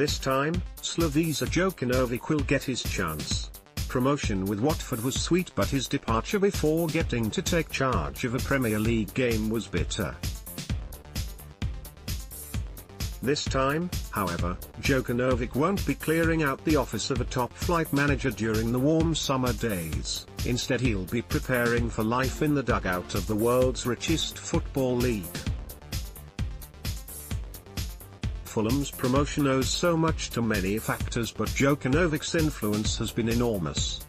This time, Slavisa Jokanovic will get his chance. Promotion with Watford was sweet, but his departure before getting to take charge of a Premier League game was bitter. This time, however, Jokanovic won't be clearing out the office of a top-flight manager during the warm summer days. Instead, he'll be preparing for life in the dugout of the world's richest football league. Fulham's promotion owes so much to many factors, but Jokanovic's influence has been enormous.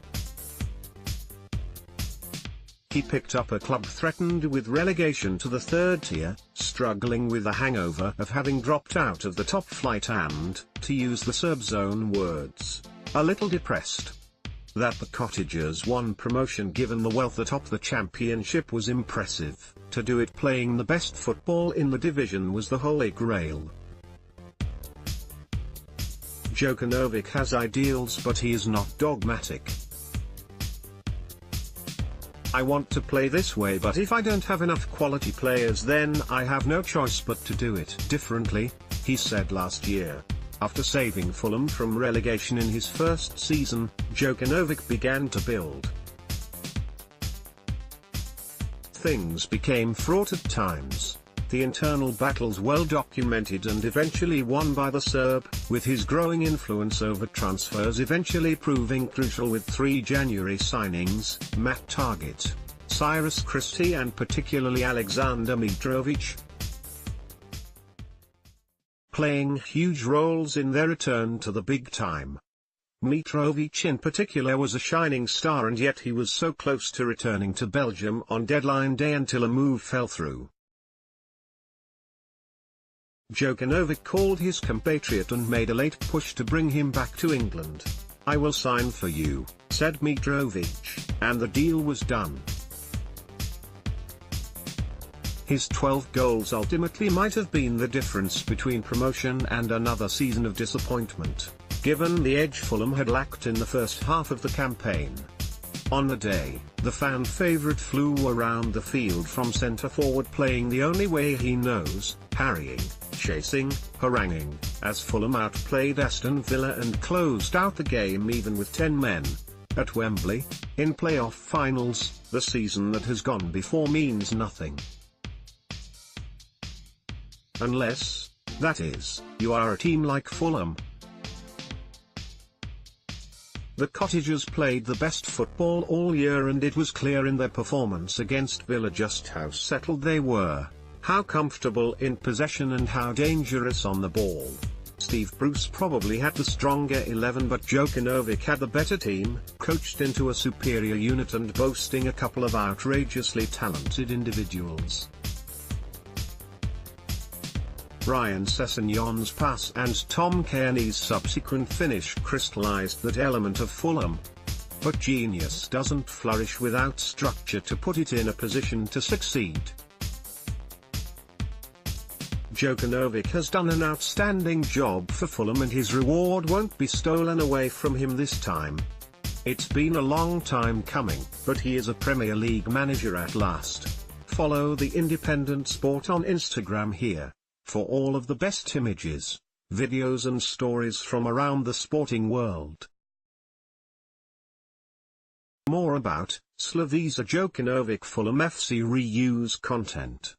He picked up a club threatened with relegation to the third tier, struggling with the hangover of having dropped out of the top flight and, to use the Serb's own words, a little depressed. That the Cottagers won promotion given the wealth atop the championship was impressive. To do it playing the best football in the division was the holy grail. Jokanovic has ideals, but he is not dogmatic. I want to play this way, but if I don't have enough quality players, then I have no choice but to do it differently, he said last year. After saving Fulham from relegation in his first season, Jokanovic began to build. Things became fraught at times. The internal battles well documented and eventually won by the Serb, with his growing influence over transfers eventually proving crucial with 3 January signings: Matt Targett, Cyrus Christie and particularly Alexander Mitrovic, playing huge roles in their return to the big time. Mitrovic in particular was a shining star, and yet he was so close to returning to Belgium on deadline day until a move fell through. Jokanovic called his compatriot and made a late push to bring him back to England. "I will sign for you," said Mitrovic, and the deal was done. His 12 goals ultimately might have been the difference between promotion and another season of disappointment, given the edge Fulham had lacked in the first half of the campaign. On the day, the fan favourite flew around the field from centre-forward, playing the only way he knows, harrying, chasing, haranguing, as Fulham outplayed Aston Villa and closed out the game even with 10 men. At Wembley, in playoff finals, the season that has gone before means nothing. Unless, that is, you are a team like Fulham. The Cottagers played the best football all year, and it was clear in their performance against Villa just how settled they were, how comfortable in possession and how dangerous on the ball. Steve Bruce probably had the stronger 11, but Jokanovic had the better team, coached into a superior unit and boasting a couple of outrageously talented individuals. Ryan Sessegnon's pass and Tom Cairney's subsequent finish crystallized that element of Fulham. But genius doesn't flourish without structure to put it in a position to succeed. Jokanovic has done an outstanding job for Fulham, and his reward won't be stolen away from him this time. It's been a long time coming, but he is a Premier League manager at last. Follow The Independent Sport on Instagram here for all of the best images, videos and stories from around the sporting world. More about Slavisa Jokanovic Fulham FC reuse content.